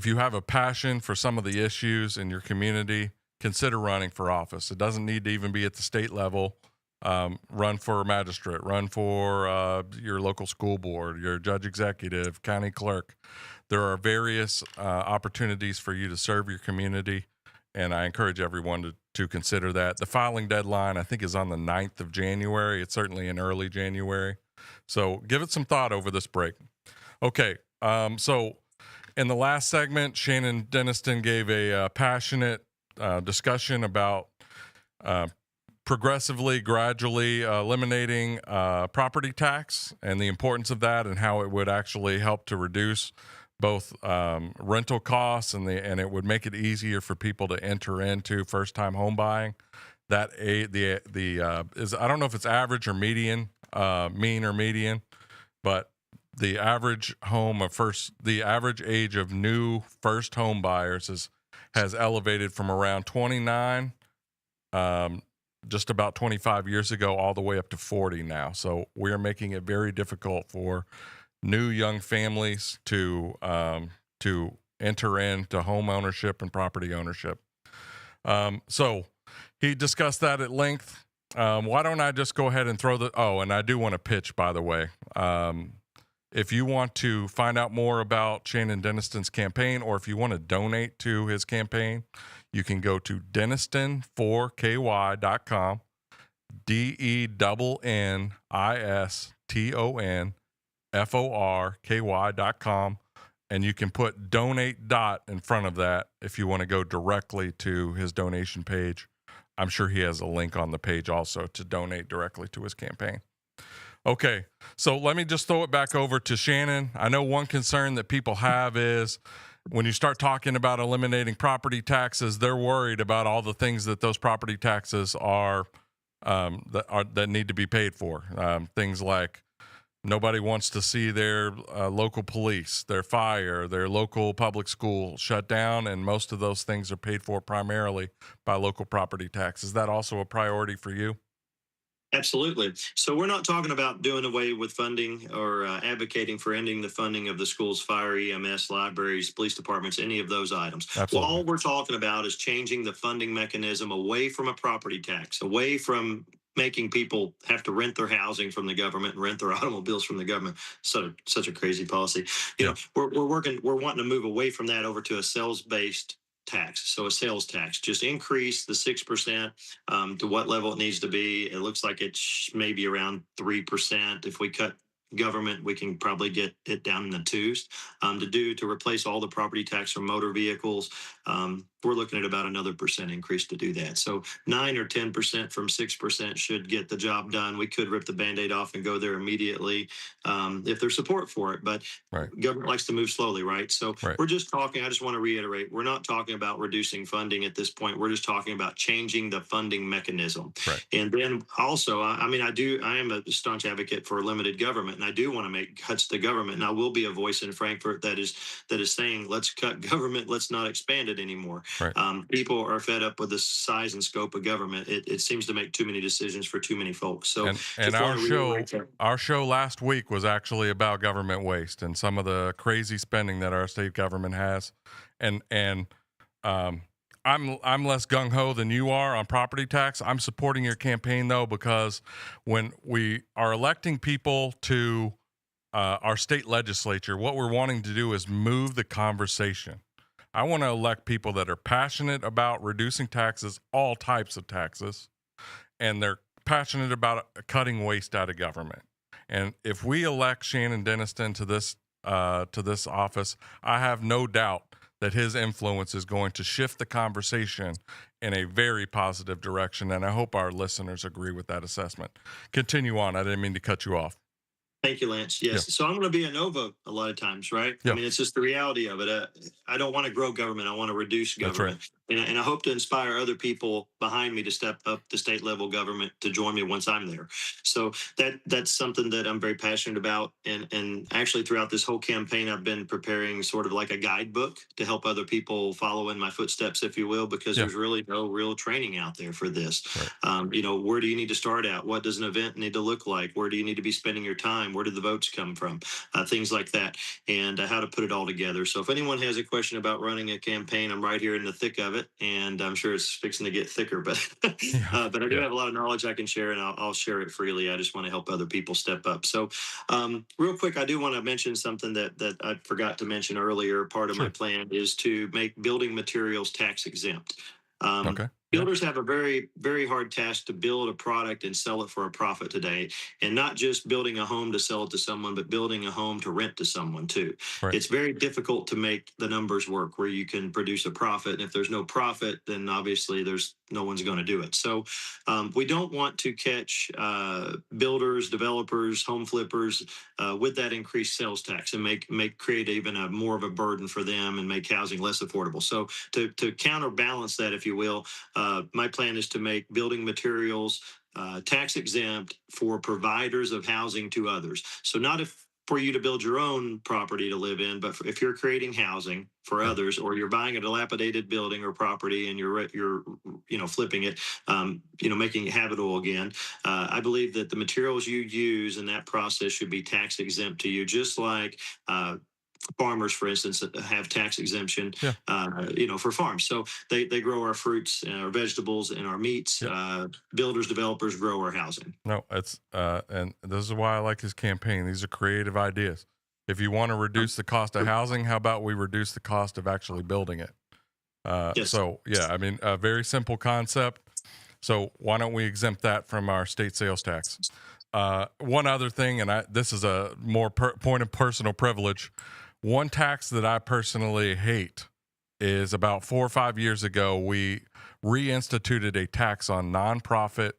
you have a passion for some of the issues in your community, consider running for office. It doesn't need to even be at the state level. Run for a magistrate, run for your local school board, your judge executive, county clerk. There are various opportunities for you to serve your community, and I encourage everyone to consider that. The filing deadline, I think, is on the 9th of January. It's certainly in early January. So give it some thought over this break. Okay, so in the last segment, Shannon Denniston gave a passionate discussion about progressively, gradually eliminating property tax and the importance of that and how it would actually help to reduce both rental costs and it would make it easier for people to enter into first-time home buying. That is, I don't know if it's average or median, mean or median, but the average the average age of new first home buyers has elevated from around 29, just about 25 years ago, all the way up to 40 now. So we are making it very difficult for new young families to enter into home ownership and property ownership. So he discussed that at length. Why don't I just go ahead and and I do want to pitch, by the way. If you want to find out more about Shannon Denniston's campaign, or if you want to donate to his campaign, you can go to Denniston4ky.com, DENNISTONFORKY.com. and you can put donate dot in front of that if you want to go directly to his donation page. I'm sure he has a link on the page also to donate directly to his campaign. Okay, so let me just throw it back over to Shannon. I know one concern that people have is when you start talking about eliminating property taxes, they're worried about all the things that those property taxes are that need to be paid for. Things like nobody wants to see their local police, their fire, their local public school shut down, and most of those things are paid for primarily by local property tax. Is that also a priority for you? Absolutely. So we're not talking about doing away with funding or advocating for ending the funding of the schools, fire, EMS, libraries, police departments, any of those items. Absolutely. Well, all we're talking about is changing the funding mechanism away from a property tax, away from making people have to rent their housing from the government and rent their automobiles from the government. So such a crazy policy. You know, we're wanting to move away from that over to a sales-based tax. So a sales tax, just increase the 6% to what level it needs to be. It looks like it's maybe around 3%. If we cut government, we can probably get it down in the twos. To replace all the property tax from motor vehicles, we're looking at about another percent increase to do that. So 9 or 10% from 6% should get the job done. We could rip the Band-Aid off and go there immediately if there's support for it. But government likes to move slowly, right? So we're just talking, I just want to reiterate, we're not talking about reducing funding at this point. We're just talking about changing the funding mechanism. And then also, I am a staunch advocate for limited government, and I do want to make cuts to government. And I will be a voice in Frankfurt that is saying, let's cut government, let's not expand it anymore. People are fed up with the size and scope of government. It seems to make too many decisions for too many folks. So, and our show last week was actually about government waste and some of the crazy spending that our state government has. And I'm less gung ho than you are on property tax. I'm supporting your campaign though, because when we are electing people to our state legislature, what we're wanting to do is move the conversation. I want to elect people that are passionate about reducing taxes, all types of taxes, and they're passionate about cutting waste out of government. And if we elect Shannon Denniston to this office, I have no doubt that his influence is going to shift the conversation in a very positive direction. And I hope our listeners agree with that assessment. Continue on. I didn't mean to cut you off. Thank you, Lance. Yes. So I'm going to be a no vote a lot of times, right? I mean, it's just the reality of it. I don't want to grow government. I want to reduce government. That's right. And I hope to inspire other people behind me to step up to state level government to join me once I'm there. So that's something that I'm very passionate about. And actually throughout this whole campaign, I've been preparing sort of like a guidebook to help other people follow in my footsteps, if you will, because there's really no real training out there for this. Where do you need to start at? What does an event need to look like? Where do you need to be spending your time? Where do the votes come from? Things like that, and how to put it all together. So if anyone has a question about running a campaign, I'm right here in the thick of it, and I'm sure it's fixing to get thicker. But but I do have a lot of knowledge I can share, and I'll share it freely. I just want to help other people step up. So real quick, I do want to mention something that I forgot to mention earlier. Part of my plan is to make building materials tax exempt. Builders have a very, very hard task to build a product and sell it for a profit today. And not just building a home to sell it to someone, but building a home to rent to someone too. It's very difficult to make the numbers work where you can produce a profit. And if there's no profit, then obviously no one's going to do it. So we don't want to catch builders, developers, home flippers with that increased sales tax and create even more of a burden for them and make housing less affordable. So to counterbalance that, if you will, my plan is to make building materials tax exempt for providers of housing to others. So not for you to build your own property to live in, but if you're creating housing for others, or you're buying a dilapidated building or property and you're flipping it, making it habitable again. I believe that the materials you use in that process should be tax exempt to you, just like farmers, for instance, that have tax exemption, for farms. So they grow our fruits and our vegetables and our meats. Builders, developers grow our housing. No, it's and this is why I like his campaign. These are creative ideas. If you want to reduce the cost of housing, how about we reduce the cost of actually building it? So, a very simple concept. So why don't we exempt that from our state sales tax? One other thing, and this is a more point of personal privilege. One tax that I personally hate is about 4 or 5 years ago, we reinstituted a tax on nonprofit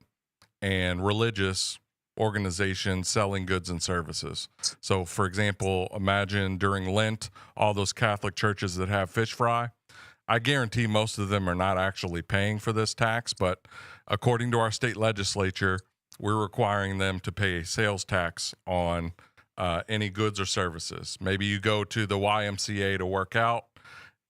and religious organizations selling goods and services. So, for example, imagine during Lent, all those Catholic churches that have fish fry. I guarantee most of them are not actually paying for this tax, but according to our state legislature, we're requiring them to pay a sales tax on any goods or services. Maybe you go to the YMCA to work out.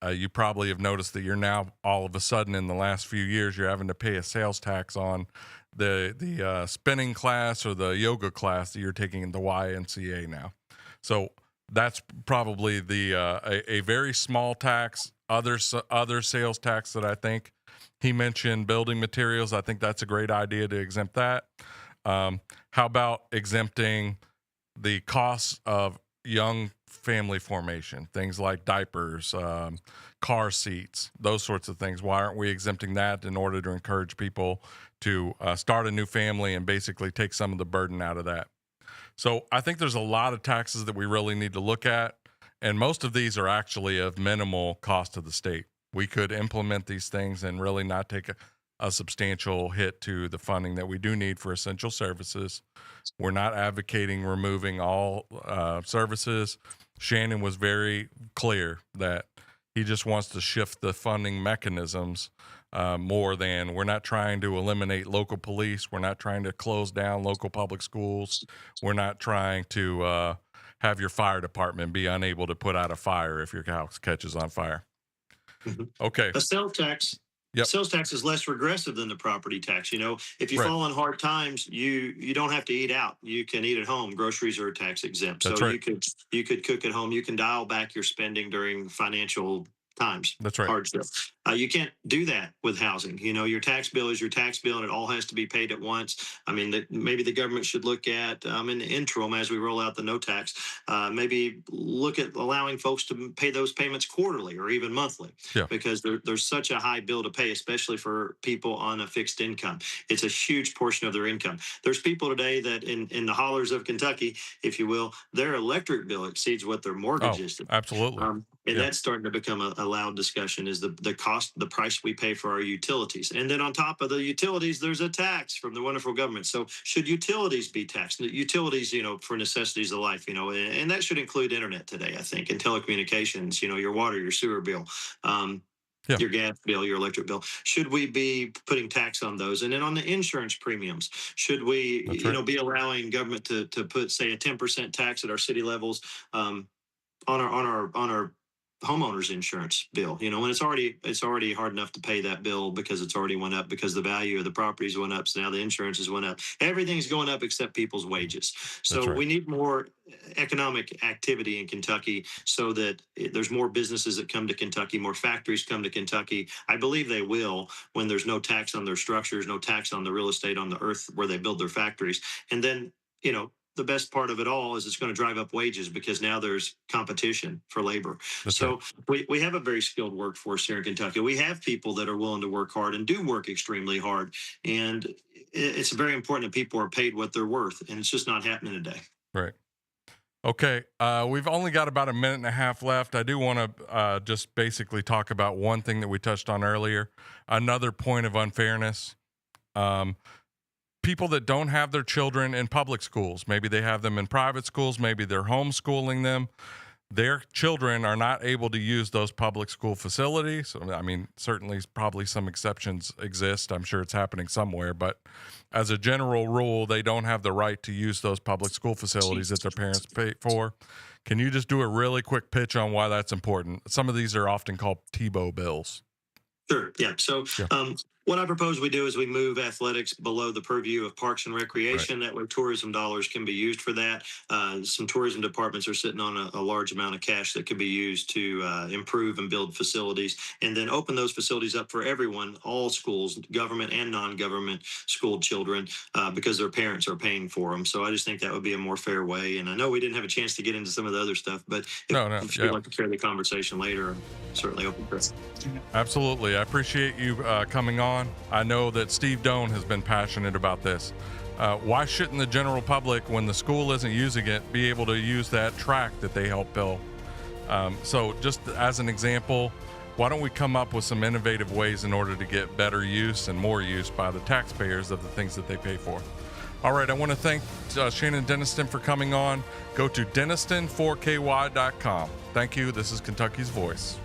You probably have noticed that you're now all of a sudden in the last few years, you're having to pay a sales tax on the spinning class or the yoga class that you're taking in the YMCA now. So that's probably a very small tax. Other sales tax that I think he mentioned, building materials. I think that's a great idea to exempt that. How about exempting the costs of young family formation, things like diapers, car seats, those sorts of things? Why aren't we exempting that in order to encourage people to start a new family and basically take some of the burden out of that? So I think there's a lot of taxes that we really need to look at, and most of these are actually of minimal cost to the state. We could implement these things and really not take a substantial hit to the funding that we do need for essential services. We're not advocating removing all services. Shannon was very clear that he just wants to shift the funding mechanisms more than we're not trying to eliminate local police. We're not trying to close down local public schools. We're not trying to have your fire department be unable to put out a fire if your house catches on fire. Okay. A sales tax. Yep. Sales tax is less regressive than the property tax. You know, if you Right. fall in hard times, you don't have to eat out. You can eat at home. Groceries are tax exempt, That's so right. you could cook at home. You can dial back your spending during financial times. That's right. Hardship. You can't do that with housing. You know, your tax bill is your tax bill, and it all has to be paid at once. I mean, maybe the government should look at in the interim as we roll out the no tax. Maybe look at allowing folks to pay those payments quarterly or even monthly, Yeah. because there's such a high bill to pay, especially for people on a fixed income. It's a huge portion of their income. There's people today that in the hollers of Kentucky, if you will, their electric bill exceeds what their mortgage is. Absolutely. And Yeah. that's starting to become a loud discussion, is the cost, the price we pay for our utilities. And then on top of the utilities, there's a tax from the wonderful government. So should utilities be taxed? Utilities, you know, for necessities of life, you know, and that should include internet today, I think, and telecommunications, you know, your water, your sewer bill, your gas bill, your electric bill. Should we be putting tax on those? And then on the insurance premiums, should we, That's you know, right. be allowing government to put, say, a 10% tax at our city levels on our homeowners insurance bill, you know, when it's already hard enough to pay that bill because it's already went up, because the value of the properties went up. So now the insurances went up. Everything's going up except people's wages. So right. we need more economic activity in Kentucky so that there's more businesses that come to Kentucky, more factories come to Kentucky. I believe they will when there's no tax on their structures, no tax on the real estate on the earth where they build their factories. And then, you know, the best part of it all is it's going to drive up wages because now there's competition for labor. That's So we have a very skilled workforce here in Kentucky. We have people that are willing to work hard and do work extremely hard. And it's very important that people are paid what they're worth. And it's just not happening today. Right. Okay. We've only got about a minute and a half left. I do want to just basically talk about one thing that we touched on earlier. Another point of unfairness. People that don't have their children in public schools, maybe they have them in private schools, maybe they're homeschooling them. Their children are not able to use those public school facilities. I mean, certainly probably some exceptions exist. I'm sure it's happening somewhere, but as a general rule, they don't have the right to use those public school facilities that their parents pay for. Can you just do a really quick pitch on why that's important? Some of these are often called TBO bills. Sure. Yeah. So what I propose we do is we move athletics below the purview of Parks and Recreation. That way tourism dollars can be used for that. Some tourism departments are sitting on a large amount of cash that could be used to improve and build facilities, and then open those facilities up for everyone, all schools, government and non-government schooled children, because their parents are paying for them. So I just think that would be a more fair way. And I know we didn't have a chance to get into some of the other stuff, but if you'd like to carry the conversation later, I'm certainly open for it. Absolutely. I appreciate you coming on. I know that Steve Doan has been passionate about this. Why shouldn't the general public, when the school isn't using it, be able to use that track that they help build? So just as an example, why don't we come up with some innovative ways in order to get better use and more use by the taxpayers of the things that they pay for? All right, I want to thank Shannon Deniston for coming on. Go to deniston4ky.com. Thank you. This is Kentucky's Voice.